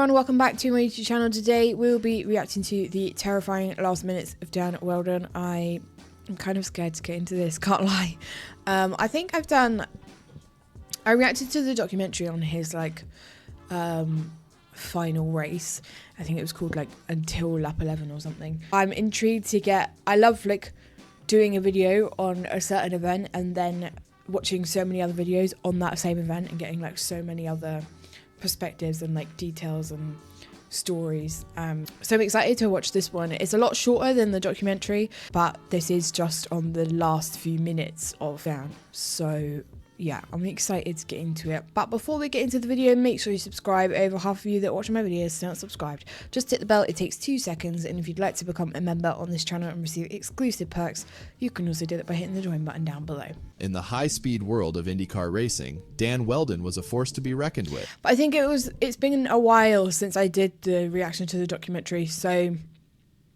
everyone, welcome back to my YouTube channel. Today we'll be reacting to the terrifying last minutes of Dan Wheldon. I'm kind of scared to get into this, can't lie. I think I reacted to the documentary on his final race. I think it was called Until Lap 11 or something. I'm intrigued to I love doing a video on a certain event and then watching so many other videos on that same event and getting so many other perspectives and details and stories. So I'm excited to watch this one. It's a lot shorter than the documentary, but this is just on the last few minutes of Dan. So yeah, I'm excited to get into it. But before we get into the video, make sure you subscribe. Over half of you that watch my videos still not subscribed. Just hit the bell, it takes 2 seconds. And if you'd like to become a member on this channel and receive exclusive perks, you can also do that by hitting the join button down below. In the high-speed world of IndyCar racing, Dan Wheldon was a force to be reckoned with. But I think it's been a while since I did the reaction to the documentary, so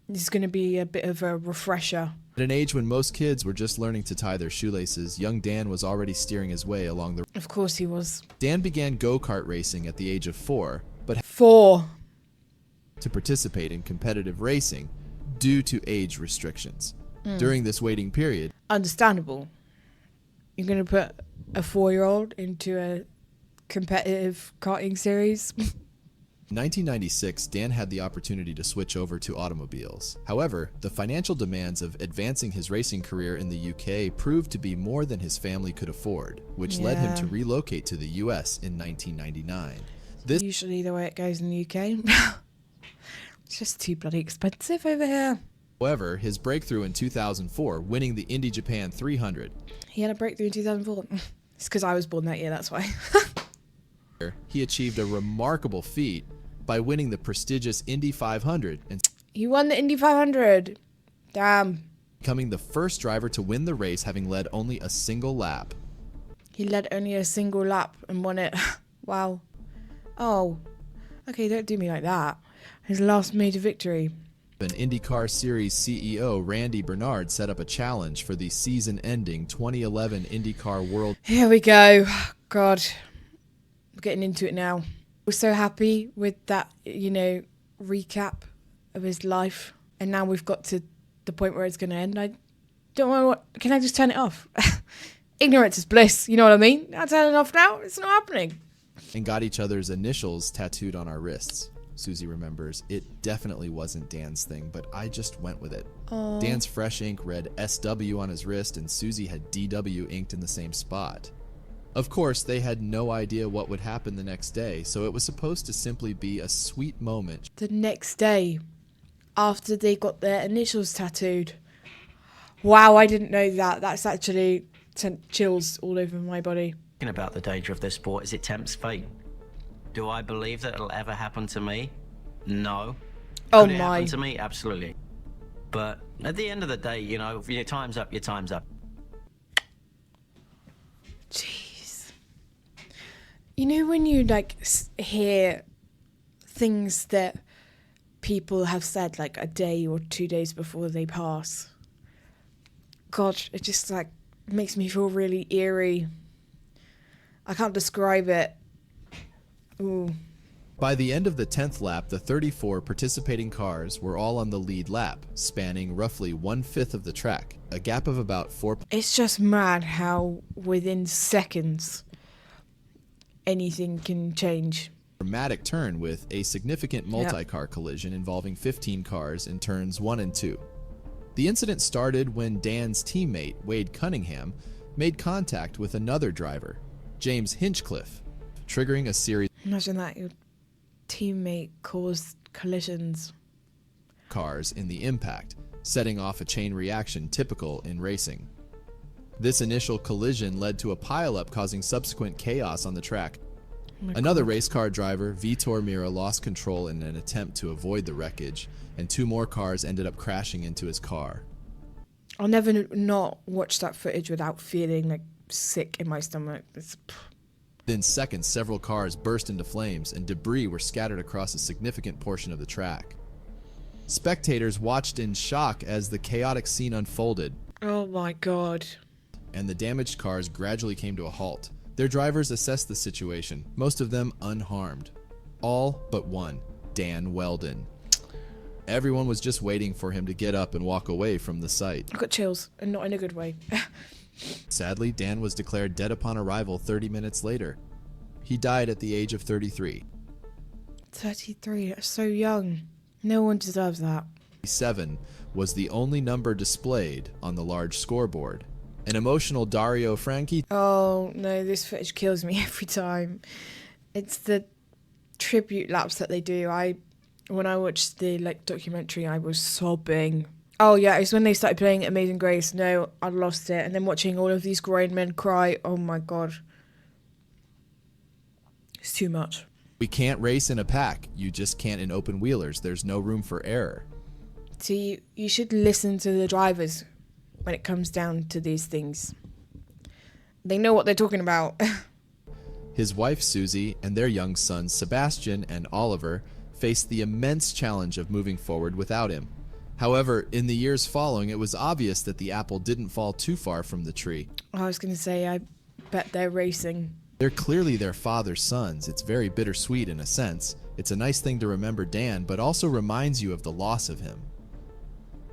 this is going to be a bit of a refresher. At an age when most kids were just learning to tie their shoelaces, young Dan was already steering his way along the... Of course he was. Dan began go-kart racing at the age of 4, but to participate in competitive racing due to age restrictions. During this waiting period... Understandable. You're going to put a 4-year-old into a competitive karting series? In 1996, Dan had the opportunity to switch over to automobiles. However, the financial demands of advancing his racing career in the UK proved to be more than his family could afford, which led him to relocate to the US in 1999. This usually the way it goes in the UK. It's just too bloody expensive over here. However, his breakthrough in 2004, winning the Indy Japan 300. He had a breakthrough in 2004. It's because I was born that year, that's why. He achieved a remarkable feat by winning the prestigious Indy 500 and he won the Indy 500. Damn. Becoming the first driver to win the race, having led only a single lap. He led only a single lap and won it. Wow. Oh. Okay, don't do me like that. His last major victory. An IndyCar Series CEO, Randy Bernard, set up a challenge for the season-ending 2011 IndyCar World. Here we go. God. I'm getting into it now. We're so happy with that, recap of his life. And now we've got to the point where it's going to end. I don't know what... Can I just turn it off? Ignorance is bliss, you know what I mean? I'll turn it off now. It's not happening. And got each other's initials tattooed on our wrists. Susie remembers, it definitely wasn't Dan's thing, but I just went with it. Aww. Dan's fresh ink read SW on his wrist, and Susie had DW inked in the same spot. Of course, they had no idea what would happen the next day, so it was supposed to simply be a sweet moment. The next day, after they got their initials tattooed. Wow, I didn't know that. That's actually sent chills all over my body. About the danger of this sport is it tempts fate. Do I believe that it'll ever happen to me? No. Oh Could it my. happen to me? Absolutely. But at the end of the day, if your time's up, your time's up. Jeez. When you hear things that people have said a day or 2 days before they pass. God, it just makes me feel really eerie. I can't describe it. Ooh. By the end of the 10th lap, the 34 participating cars were all on the lead lap, spanning roughly 1/5 of the track, a gap of about 4. It's just mad how within seconds anything can change. Dramatic turn with a significant multi-car collision involving 15 cars in turns 1 and 2. The incident started when Dan's teammate, Wade Cunningham, made contact with another driver, James Hinchcliffe, triggering a series Imagine that your teammate caused collisions. Cars in the impact, setting off a chain reaction typical in racing. This initial collision led to a pileup causing subsequent chaos on the track. Another race car driver, Vitor Mira, lost control in an attempt to avoid the wreckage, and 2 more cars ended up crashing into his car. I'll never not watch that footage without feeling sick in my stomach. Within seconds, several cars burst into flames and debris were scattered across a significant portion of the track. Spectators watched in shock as the chaotic scene unfolded. Oh my God. And the damaged cars gradually came to a halt. Their drivers assessed the situation, most of them unharmed. All but one, Dan Wheldon. Everyone was just waiting for him to get up and walk away from the site. I got chills, and not in a good way. Sadly, Dan was declared dead upon arrival 30 minutes later. He died at the age of 33. 33, that's so young. No one deserves that. 7 was the only number displayed on the large scoreboard. An emotional Dario Franchi. Oh no, this footage kills me every time. It's the tribute laps that they do. When I watched the documentary, I was sobbing. Oh yeah, it's when they started playing Amazing Grace. No, I lost it. And then watching all of these grown men cry. Oh my god. It's too much. We can't race in a pack. You just can't in open wheelers. There's no room for error. See, you should listen to the drivers when it comes down to these things. They know what they're talking about. His wife Susie and their young sons Sebastian and Oliver faced the immense challenge of moving forward without him. However, in the years following, it was obvious that the apple didn't fall too far from the tree. I was going to say, I bet they're racing. They're clearly their father's sons. It's very bittersweet in a sense. It's a nice thing to remember Dan, but also reminds you of the loss of him.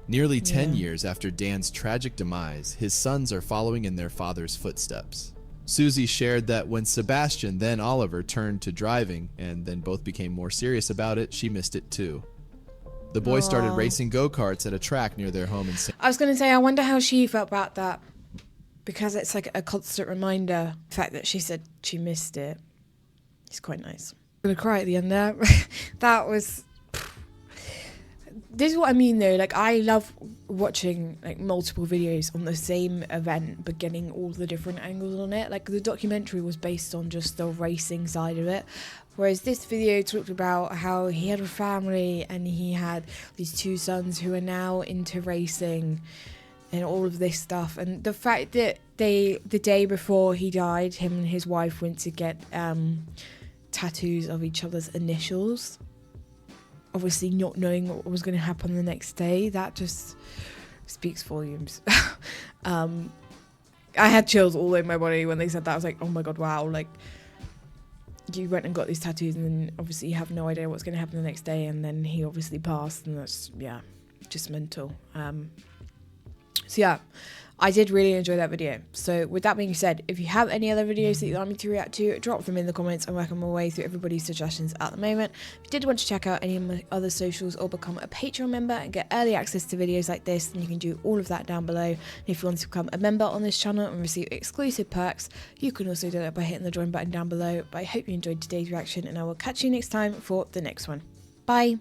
Nearly 10 years after Dan's tragic demise, his sons are following in their father's footsteps. Susie shared that when Sebastian, then Oliver, turned to driving, and then both became more serious about it, she missed it too. The boys started racing go-karts at a track near their home in St. I was going to say, I wonder how she felt about that. Because it's like a constant reminder. The fact that she said she missed it. It's quite nice. I'm going to cry at the end there. That was... This is what I mean though, I love watching multiple videos on the same event but getting all the different angles on it. The documentary was based on just the racing side of it, whereas this video talked about how he had a family and he had these 2 sons who are now into racing and all of this stuff. And the fact that the day before he died, him and his wife went to get tattoos of each other's initials, obviously not knowing what was going to happen the next day, that just speaks volumes. I had chills all over my body when they said that. I was like, oh my god, wow, you went and got these tattoos and then obviously you have no idea what's going to happen the next day, and then he obviously passed, and that's, just mental. So yeah, I did really enjoy that video. So with that being said, if you have any other videos that you'd like me to react to, drop them in the comments. I'm working my way through everybody's suggestions at the moment. If you did want to check out any of my other socials or become a Patreon member and get early access to videos like this, then you can do all of that down below. And if you want to become a member on this channel and receive exclusive perks, you can also do that by hitting the join button down below. But I hope you enjoyed today's reaction, and I will catch you next time for the next one. Bye!